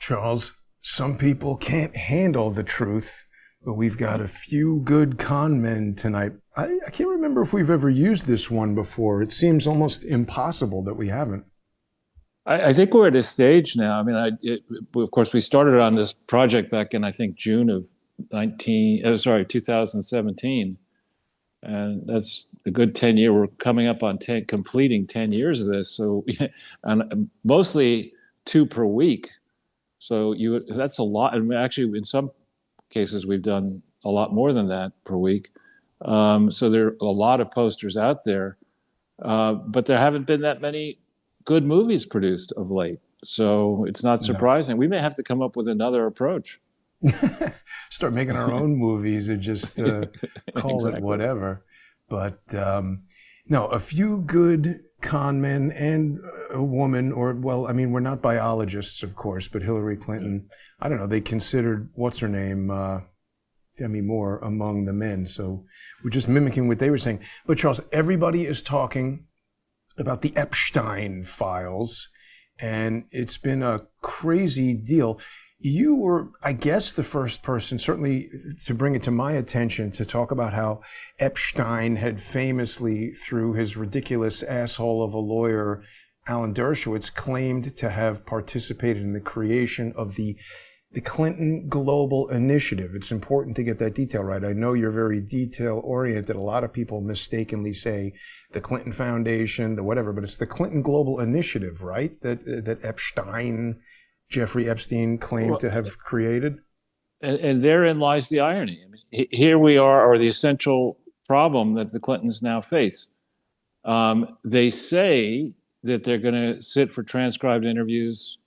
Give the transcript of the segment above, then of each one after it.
Charles, some people can't handle the truth, but we've got a few good con men tonight. I can't remember if we've ever used this one before. It seems almost impossible that we haven't. I think we're at a stage now. I mean, of course, we started on this project back in, I think, June of 2017. And that's a good 10 year. We're coming up on completing 10 years of this. So, and mostly 2 per week. So that's a lot. And actually, in some cases, we've done a lot more than that per week. So there are a lot of posters out there, but there haven't been that many good movies produced of late. So it's not surprising. No. We may have to come up with another approach. Start making our own movies and just call exactly. It whatever. But no, a few good con men and a woman, or, well, I mean, we're not biologists, of course, but Hillary Clinton, I don't know, they considered, what's her name, Demi Moore among the men. So we're just mimicking what they were saying. But Charles, everybody is talking about the Epstein files, and it's been a crazy deal. You were, I guess, the first person, certainly to bring it to my attention, to talk about how Epstein had famously, through his ridiculous asshole of a lawyer, Alan Dershowitz, claimed to have participated in the creation of the Clinton Global Initiative. It's important to get that detail right. I know you're very detail-oriented. A lot of people mistakenly say the Clinton Foundation, the whatever, but it's the Clinton Global Initiative, right? That Epstein, Jeffrey Epstein, claimed to have created. And therein lies the irony. I mean, here we are, or the essential problem that the Clintons now face. They say that they're going to sit for transcribed interviews,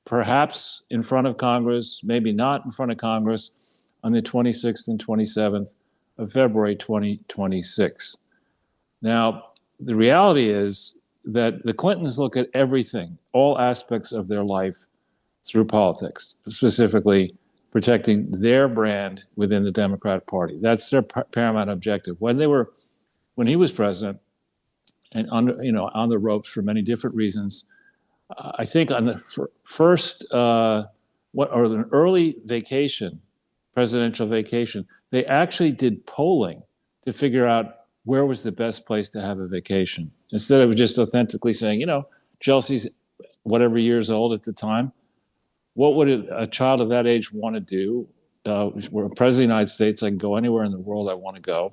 perhaps in front of Congress, maybe not in front of Congress, on the 26th and 27th of February 2026. Now, the reality is that the Clintons look at everything, all aspects of their life, through politics, specifically protecting their brand within the Democratic Party. That's their paramount objective. When he was president, and on the ropes for many different reasons, I think on the first an early vacation, presidential vacation, they actually did polling to figure out where was the best place to have a vacation. Instead of just authentically saying, Chelsea's whatever years old at the time, what would a child of that age want to do? We're president of the United States. I can go anywhere in the world I want to go.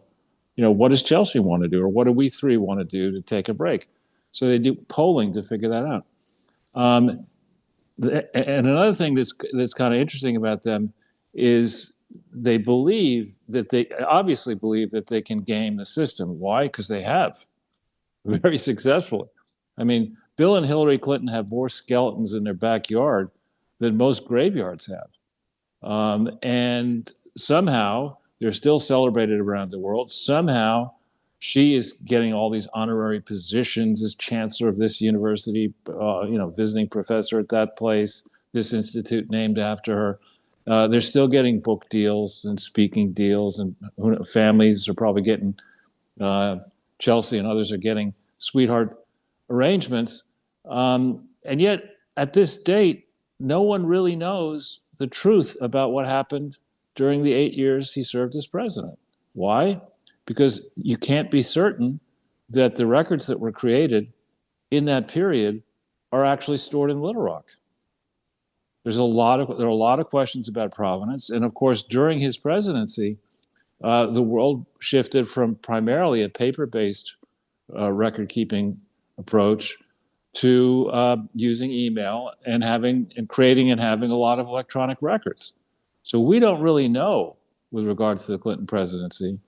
What does Chelsea want to do? Or what do we three want to do to take a break? So they do polling to figure that out. And another thing that's kind of interesting about them is they obviously believe that they can game the system. Why? Because they have very successfully. I mean, Bill and Hillary Clinton have more skeletons in their backyard than most graveyards have. And somehow they're still celebrated around the world. Somehow she is getting all these honorary positions as chancellor of this university, visiting professor at that place, this institute named after her. They're still getting book deals and speaking deals, and families are probably getting, Chelsea and others are getting sweetheart arrangements. And yet at this date, no one really knows the truth about what happened during the 8 years he served as president. Why? Because you can't be certain that the records that were created in that period are actually stored in Little Rock. There are a lot of questions about provenance. And of course, during his presidency, the world shifted from primarily a paper-based record-keeping approach to using email and creating and having a lot of electronic records. So we don't really know, with regard to the Clinton presidency,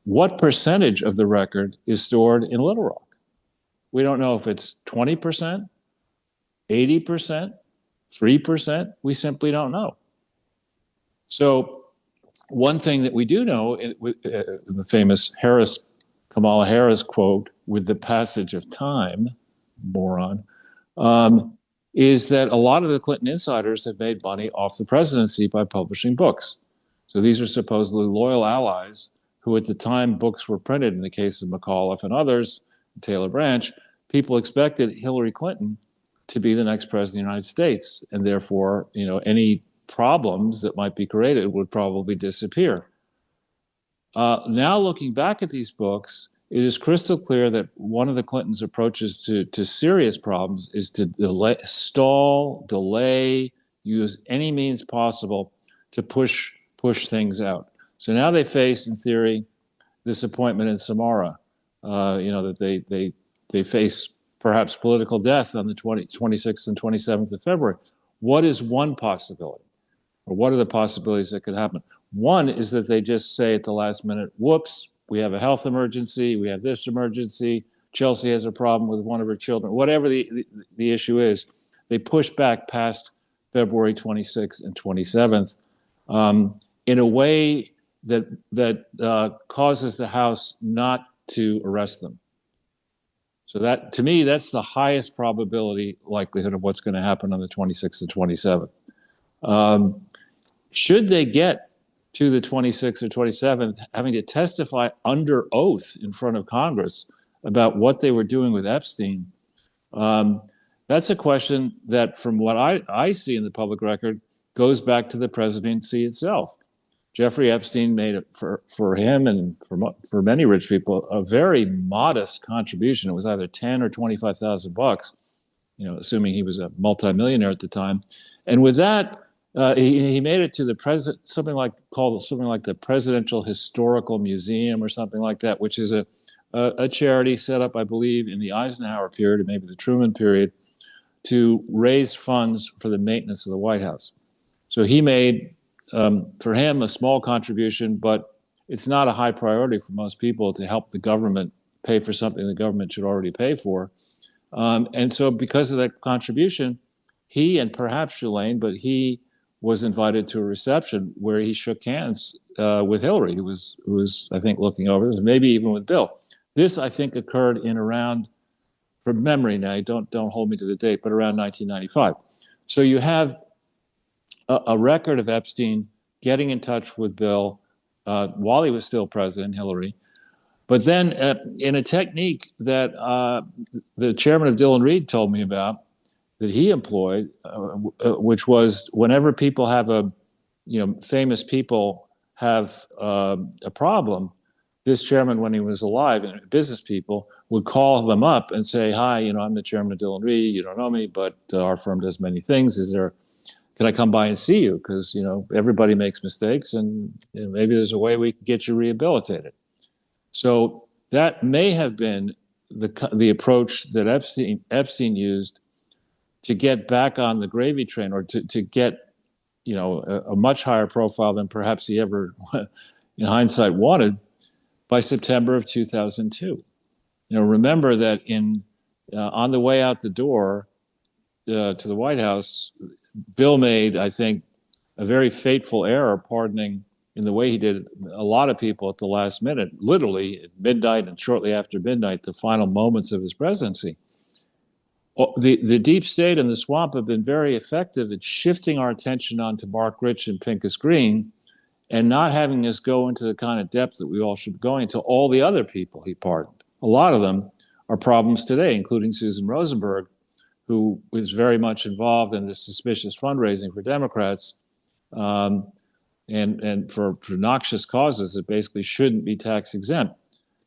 what percentage of the record is stored in Little Rock. We don't know if it's 20%, 80%, 3%. We simply don't know. So one thing that we do know, with the famous Kamala Harris quote, "with the passage of time," moron, is that a lot of the Clinton insiders have made money off the presidency by publishing books. So these are supposedly loyal allies who, at the time books were printed, in the case of McAuliffe and others, Taylor Branch, people expected Hillary Clinton to be the next president of the United States. And therefore, any problems that might be created would probably disappear. Now, looking back at these books, it is crystal clear that one of the Clintons' approaches to serious problems is to delay, use any means possible to push things out. So now they face, in theory, this appointment in Samara. That they face perhaps political death on the 26th and 27th of February. What is one possibility? Or what are the possibilities that could happen? One is that they just say at the last minute, whoops, we have a health emergency, we have this emergency, Chelsea has a problem with one of her children, whatever the issue is, they push back past February 26th and 27th in a way that causes the House not to arrest them. So that, to me, that's the highest probability likelihood of what's going to happen on the 26th and 27th. Should they get to the 26th or 27th, having to testify under oath in front of Congress about what they were doing with Epstein, that's a question that, from what I see in the public record, goes back to the presidency itself. Jeffrey Epstein made it for him and for many rich people a very modest contribution. It was either $10,000 or $25,000, assuming he was a multimillionaire at the time. And with that, he made it to the president, something like the Presidential Historical Museum or something like that, which is a charity set up, I believe, in the Eisenhower period or maybe the Truman period, to raise funds for the maintenance of the White House. So he made, for him, a small contribution, but it's not a high priority for most people to help the government pay for something the government should already pay for. And so because of that contribution, he, and perhaps Ghislaine, but he was invited to a reception where he shook hands with Hillary, who was, I think, looking over this, maybe even with Bill. This, I think, occurred in around, from memory now, don't hold me to the date, but around 1995. So you have a record of Epstein getting in touch with Bill while he was still president, Hillary. But then in a technique that the chairman of Dillon Reed told me about, that he employed, which was whenever people have famous people have a problem, this chairman, when he was alive, and business people would call them up and say, hi, I'm the chairman of Dillon Reed. You don't know me, but our firm does many things. Can I come by and see you? Because, everybody makes mistakes, and maybe there's a way we can get you rehabilitated. So that may have been the approach that Epstein used to get back on the gravy train, or to get, a much higher profile than perhaps he ever, in hindsight, wanted by September of 2002. Remember that on the way out the door to the White House, Bill made, I think, a very fateful error, pardoning in the way he did a lot of people at the last minute, literally at midnight and shortly after midnight, the final moments of his presidency. The deep state and the swamp have been very effective at shifting our attention onto Mark Rich and Pincus Green, and not having us go into the kind of depth that we all should be going to all the other people he pardoned. A lot of them are problems today, including Susan Rosenberg, who was very much involved in the suspicious fundraising for Democrats, and for noxious causes that basically shouldn't be tax exempt.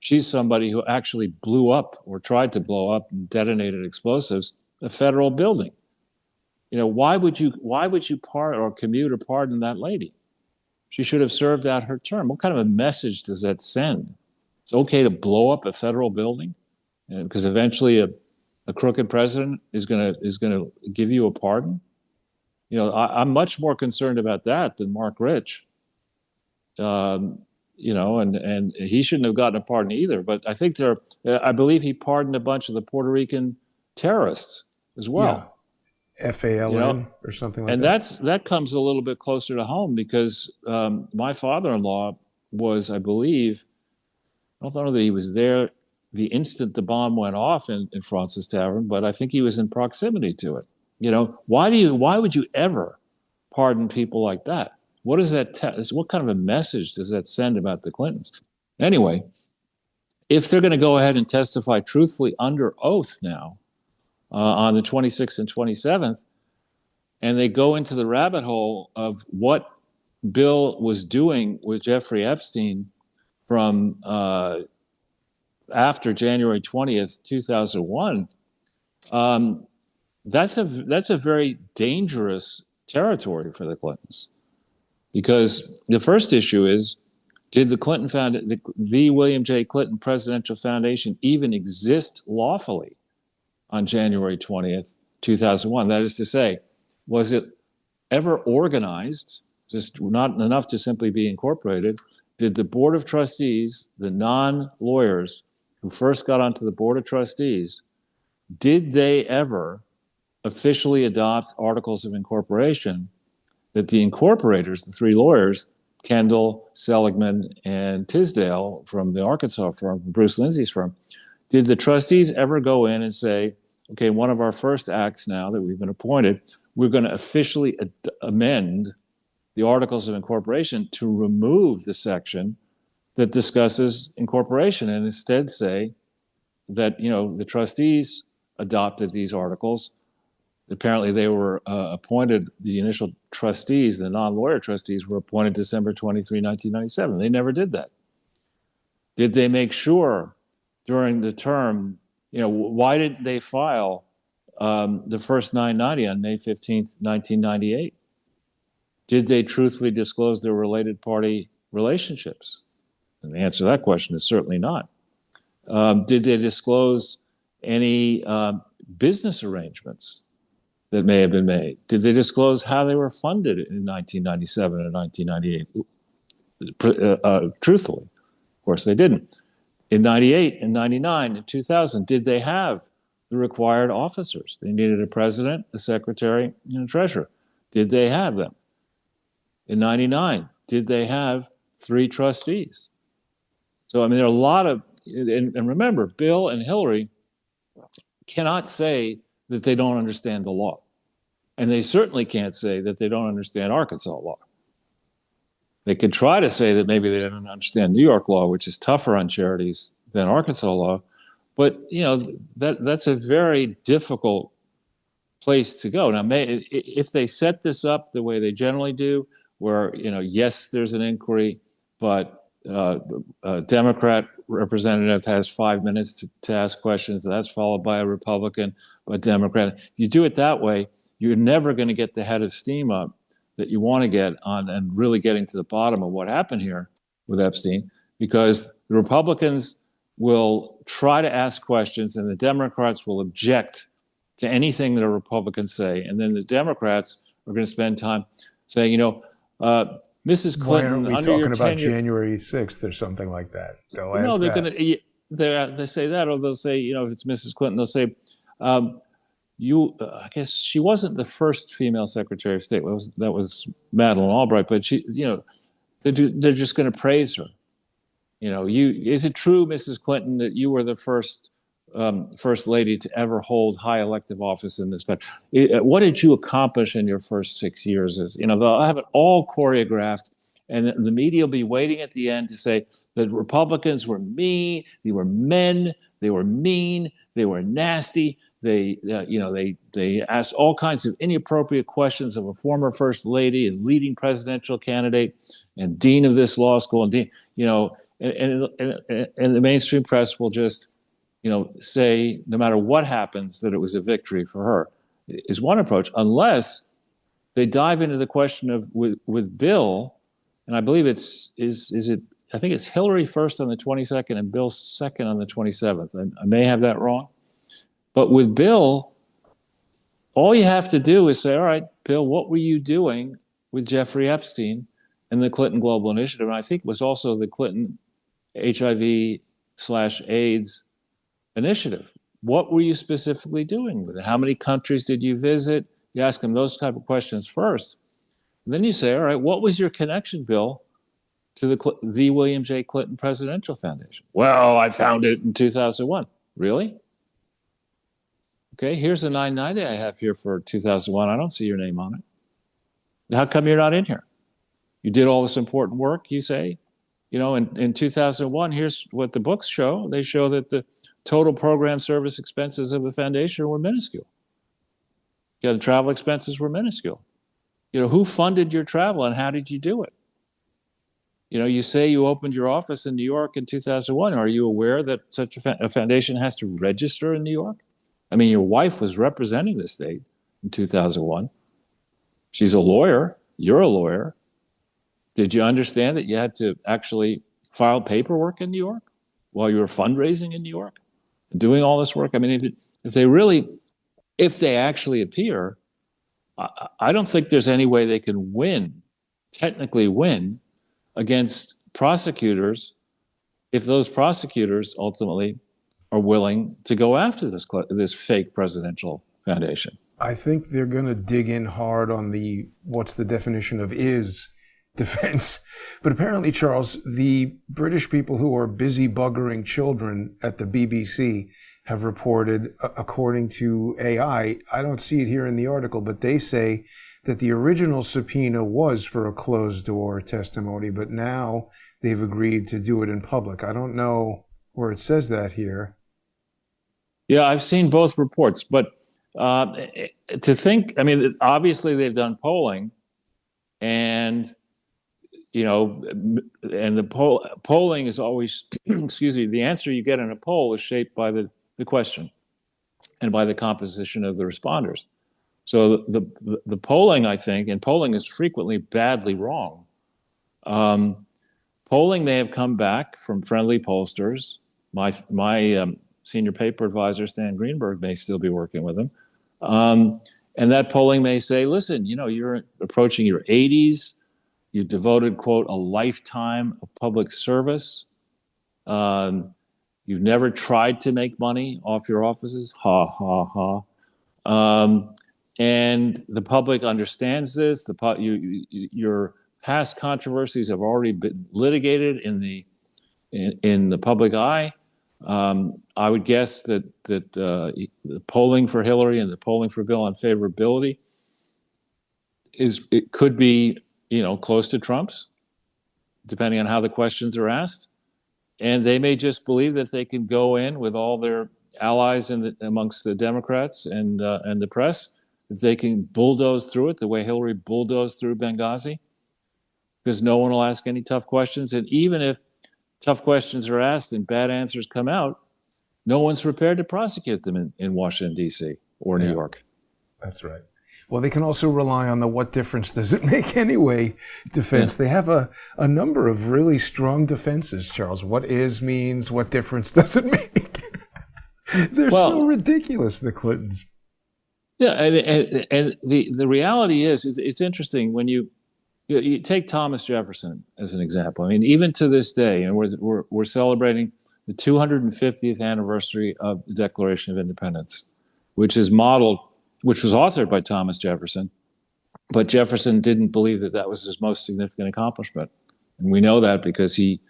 She's somebody who actually blew up, or tried to blow up and detonated explosives, a federal building. Why would you commute or pardon that lady? She should have served out her term. What kind of a message does that send? It's okay to blow up a federal building, because eventually a crooked president is going to give you a pardon. I'm much more concerned about that than Mark Rich. And he shouldn't have gotten a pardon either. But I think I believe he pardoned a bunch of the Puerto Rican terrorists as well. Yeah. FALN or something like that. And that comes a little bit closer to home, because my father-in-law was, I believe, I don't know that he was there the instant the bomb went off in Francis Tavern, but I think he was in proximity to it. Why would you ever pardon people like that? What does that tell? What kind of a message does that send about the Clintons? Anyway, if they're going to go ahead and testify truthfully under oath now, on the 26th and 27th, and they go into the rabbit hole of what Bill was doing with Jeffrey Epstein from after January 20th, 2001. That's a very dangerous territory for the Clintons, because the first issue is, did the William J. Clinton Presidential Foundation even exist lawfully on January 20th, 2001? That is to say, was it ever organized, just not enough to simply be incorporated? Did the Board of Trustees, the non-lawyers who first got onto the Board of Trustees, did they ever officially adopt articles of incorporation that the incorporators, the three lawyers, Kendall, Seligman, and Tisdale from the Arkansas firm, Bruce Lindsay's firm, did the trustees ever go in and say, okay, one of our first acts now that we've been appointed, we're going to officially amend the articles of incorporation to remove the section that discusses incorporation, and instead say that, the trustees adopted these articles. Apparently they were appointed, the initial trustees, the non-lawyer trustees, were appointed December 23, 1997. They never did that. Did they make sure during the term, why didn't they file the first 990 on May 15th, 1998? Did they truthfully disclose their related party relationships? And the answer to that question is certainly not. Did they disclose any business arrangements that may have been made? Did they disclose how they were funded in 1997 and 1998? Truthfully, of course they didn't. In 98 and 99 and 2000, did they have the required officers? They needed a president, a secretary, and a treasurer. Did they have them? In 99, did they have 3 trustees? So, there are a lot of, and remember, Bill and Hillary cannot say that they don't understand the law. And they certainly can't say that they don't understand Arkansas law. They could try to say that maybe they don't understand New York law, which is tougher on charities than Arkansas law. But, that's a very difficult place to go. Now, if they set this up the way they generally do, where, yes, there's an inquiry, but a Democrat representative has 5 minutes to ask questions. That's followed by a Republican, a Democrat. If you do it that way, you're never going to get the head of steam up that you want to get on and really getting to the bottom of what happened here with Epstein, because the Republicans will try to ask questions and the Democrats will object to anything that a Republican say. And then the Democrats are going to spend time saying, Mrs. Clinton, why aren't we under your talking about tenure, January 6th or something like that? no, they're going to. They say that, or they'll say, if it's Mrs. Clinton, they'll say, I guess she wasn't the first female Secretary of State. That was Madeleine Albright, but she, they're just going to praise her. Is it true, Mrs. Clinton, that you were the first lady to ever hold high elective office in this country? What did you accomplish in your first 6 years? They'll have it all choreographed, and the media will be waiting at the end to say that Republicans were mean, they were men, they were mean, they were nasty. They asked all kinds of inappropriate questions of a former first lady and leading presidential candidate and dean of this law school, and and the mainstream press will just say, no matter what happens, that it was a victory for her, is one approach, unless they dive into the question of with Bill, and I believe I think it's Hillary first on the 22nd and Bill second on the 27th. I may have that wrong. But with Bill, all you have to do is say, all right, Bill, what were you doing with Jeffrey Epstein and the Clinton Global Initiative? And I think it was also the Clinton HIV/AIDS initiative. What were you specifically doing with it? How many countries did you visit? You ask them those type of questions first. And then you say, all right, what was your connection, Bill, to the William J. Clinton Presidential Foundation? Well, I founded it in 2001. Really? Okay, here's a 990 I have here for 2001. I don't see your name on it. How come you're not in here? You did all this important work, you say, In 2001, here's what the books show. They show that the total program service expenses of the foundation were minuscule. The travel expenses were minuscule. Who funded your travel and how did you do it? You say you opened your office in New York in 2001. Are you aware that such a foundation has to register in New York? I mean, your wife was representing the state in 2001. She's a lawyer. You're a lawyer. Did you understand that you had to actually file paperwork in New York while you were fundraising in New York, doing all this work? I mean, if they actually appear, I don't think there's any way they can technically win against prosecutors if those prosecutors ultimately are willing to go after this fake presidential foundation. I think they're going to dig in hard on what's the definition of is defense. But apparently, Charles, the British people who are busy buggering children at the BBC have reported, according to AI, I don't see it here in the article, but they say that the original subpoena was for a closed door testimony, but now they've agreed to do it in public. I don't know where it says that here. Yeah, I've seen both reports, but obviously they've done polling, and the polling is always, excuse me, the answer you get in a poll is shaped by the question and by the composition of the responders. So the polling, I think, and polling is frequently badly wrong. Polling may have come back from friendly pollsters. My senior paper advisor, Stan Greenberg, may still be working with him. And that polling may say, listen, you're approaching your 80s. You devoted, quote, a lifetime of public service. You've never tried to make money off your offices. Ha, ha, ha. And the public understands this. Your past controversies have already been litigated in the public eye. I would guess that the polling for Hillary and the polling for Bill on favorability it could be close to Trump's, depending on how the questions are asked. And they may just believe that they can go in with all their allies amongst the Democrats and the press, that they can bulldoze through it the way Hillary bulldozed through Benghazi, because no one will ask any tough questions. And even if tough questions are asked and bad answers come out, no one's prepared to prosecute them in Washington, D.C. or New York. That's right. Well, they can also rely on the what difference does it make anyway defense. Yeah. They have a number of really strong defenses, Charles. What is means, what difference does it make? They're so ridiculous, the Clintons. Yeah, and the reality is, it's interesting when you take Thomas Jefferson as an example. I mean, even to this day, and we're celebrating the 250th anniversary of the Declaration of Independence, which was authored by Thomas Jefferson, but Jefferson didn't believe that was his most significant accomplishment, and we know that because he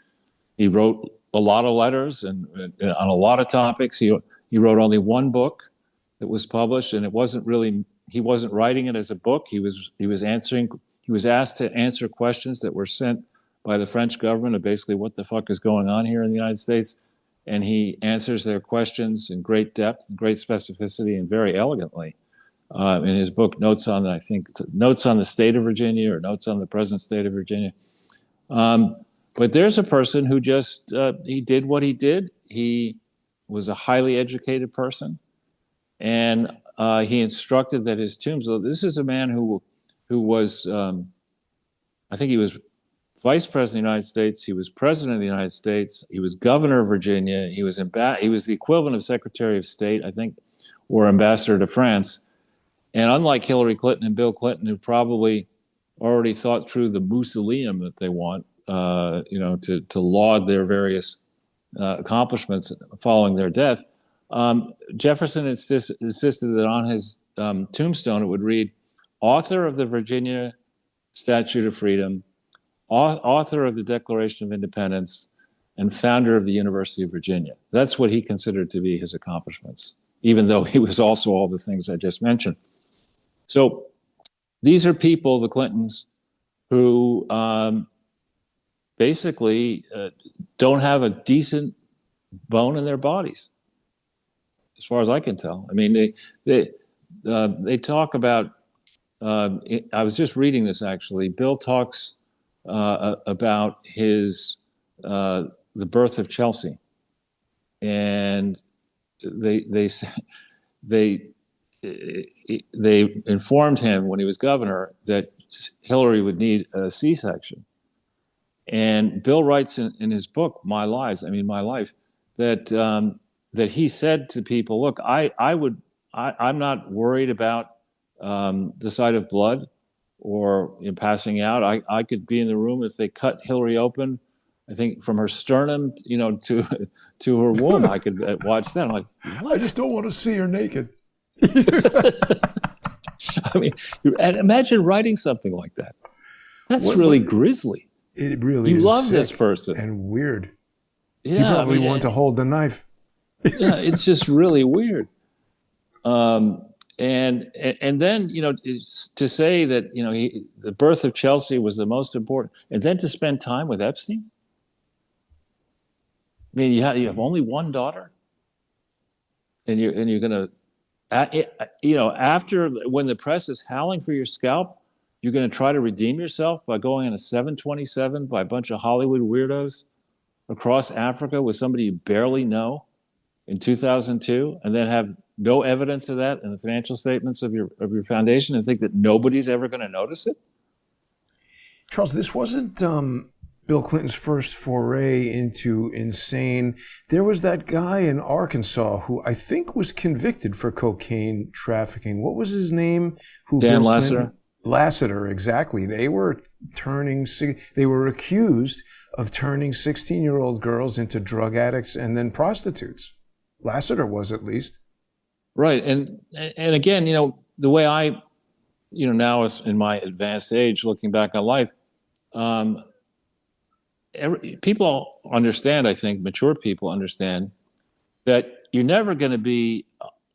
wrote a lot of letters and on a lot of topics. He wrote only one book that was published, and he wasn't writing it as a book. He was asked to answer questions that were sent by the French government of basically what the fuck is going on here in the United States. And he answers their questions in great depth, great specificity, and very elegantly. In his book, Notes on the State of Virginia, or Notes on the Present State of Virginia. But there's a person who just, he did what he did. He was a highly educated person. And he instructed that his tombstone, this is a man who was, I think he was Vice President of the United States. He was President of the United States. He was Governor of Virginia. He was the equivalent of Secretary of State, I think, or Ambassador to France. And unlike Hillary Clinton and Bill Clinton, who probably already thought through the mausoleum that they want, to laud their various accomplishments following their death, Jefferson insisted that on his tombstone it would read, author of the Virginia Statute of Freedom, author of the Declaration of Independence, and founder of the University of Virginia. That's what he considered to be his accomplishments, even though he was also all the things I just mentioned. So these are people, the Clintons, who basically don't have a decent bone in their bodies, as far as I can tell. I mean, they talk about. I was just reading this actually. Bill talks about his the birth of Chelsea, and they they they informed him when he was governor that Hillary would need a C-section. And Bill writes in his book, My Life, that that he said to people, look, I'm not worried about the sight of blood or passing out. I could be in the room if they cut Hillary open. I think from her sternum, to her womb, I could watch that. I'm like, what? I just don't want to see her naked. I mean, and imagine writing something like that. That's really grisly. It really you is. love sick this person and weird. Yeah, you probably want to hold the knife. Yeah, it's just really weird. And then to say that the birth of Chelsea was the most important, and then to spend time with Epstein. I mean, you have only one daughter, and you're going to, after when the press is howling for your scalp, you're going to try to redeem yourself by going on a 727 by a bunch of Hollywood weirdos across Africa with somebody you barely know in 2002, and then have no evidence of that in the financial statements of your foundation, and think that nobody's ever going to notice it? Charles, this wasn't Bill Clinton's first foray into insane. There was that guy in Arkansas who I think was convicted for cocaine trafficking. What was his name? Dan Lassiter. Lassiter, exactly. They were accused of turning 16-year-old girls into drug addicts and then prostitutes. Lassiter was, at least. Right. And again, the way I, now is in my advanced age, looking back on life, people understand, I think, mature people understand that you're never going to be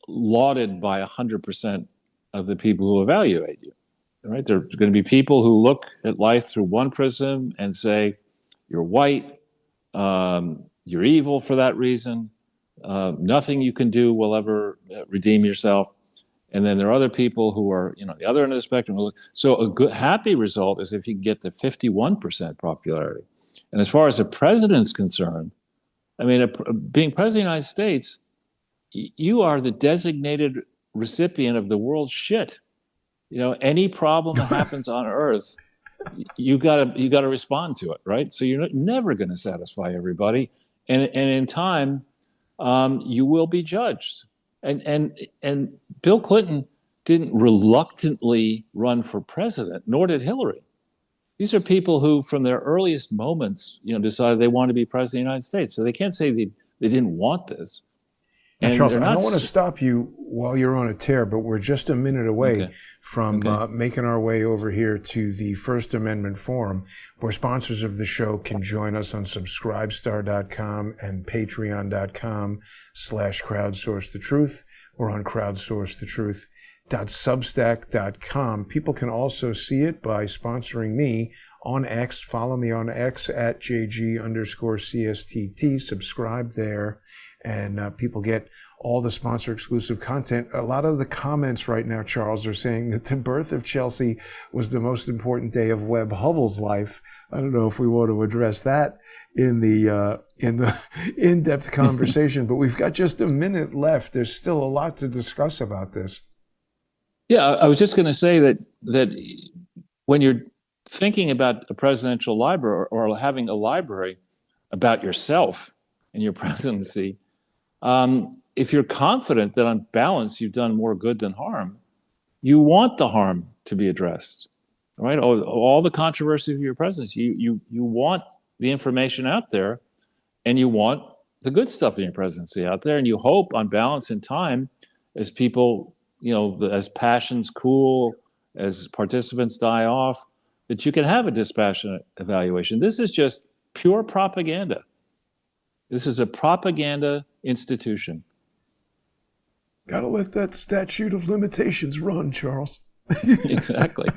lauded by 100% of the people who evaluate you. Right? There are going to be people who look at life through one prism and say, you're white, you're evil for that reason, nothing you can do will ever redeem yourself. And then there are other people who are, the other end of the spectrum. So a good, happy result is if you can get to 51% popularity. And as far as the president's concerned, I mean, being president of the United States, you are the designated recipient of the world's shit. Any problem that happens on Earth, you gotta respond to it, right? So you're never going to satisfy everybody, and in time, you will be judged. And Bill Clinton didn't reluctantly run for president, nor did Hillary. These are people who, from their earliest moments, decided they wanted to be president of the United States. So they can't say they didn't want this. And Charles, I don't want to stop you while you're on a tear, but we're just a minute away from making our way over here to the First Amendment Forum, where sponsors of the show can join us on subscribestar.com and patreon.com/crowdsourcethetruth, or on crowdsourcethetruth.substack.com. People can also see it by sponsoring me on X. Follow me on X at JG_CSTT. Subscribe there. And people get all the sponsor exclusive content. A lot of the comments right now, Charles, are saying that the birth of Chelsea was the most important day of Webb Hubbell's life. I don't know if we want to address that in the in-depth conversation, but we've got just a minute left. There's still a lot to discuss about this. Yeah, I was just going to say that when you're thinking about a presidential library or having a library about yourself and your presidency, if you're confident that on balance you've done more good than harm, you want the harm to be addressed, right? All the controversy of your presidency, you want the information out there, and you want the good stuff in your presidency out there, and you hope on balance in time, as people, as passions cool, as participants die off, that you can have a dispassionate evaluation. This is just pure propaganda. This is a propaganda institution. Got to let that statute of limitations run, Charles. Exactly.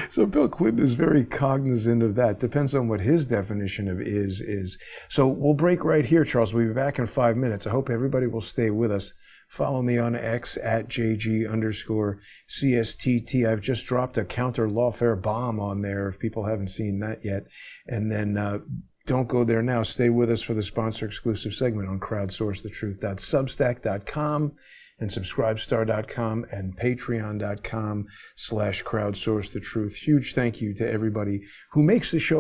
So Bill Clinton is very cognizant of that. Depends on what his definition of is. So we'll break right here, Charles. We'll be back in 5 minutes. I hope everybody will stay with us. Follow me on X at JG_CSTT. I've just dropped a counter lawfare bomb on there if people haven't seen that yet. And then don't go there now. Stay with us for the sponsor exclusive segment on crowdsourcethetruth.substack.com and subscribestar.com and patreon.com/crowdsourcethetruth. Huge thank you to everybody who makes the show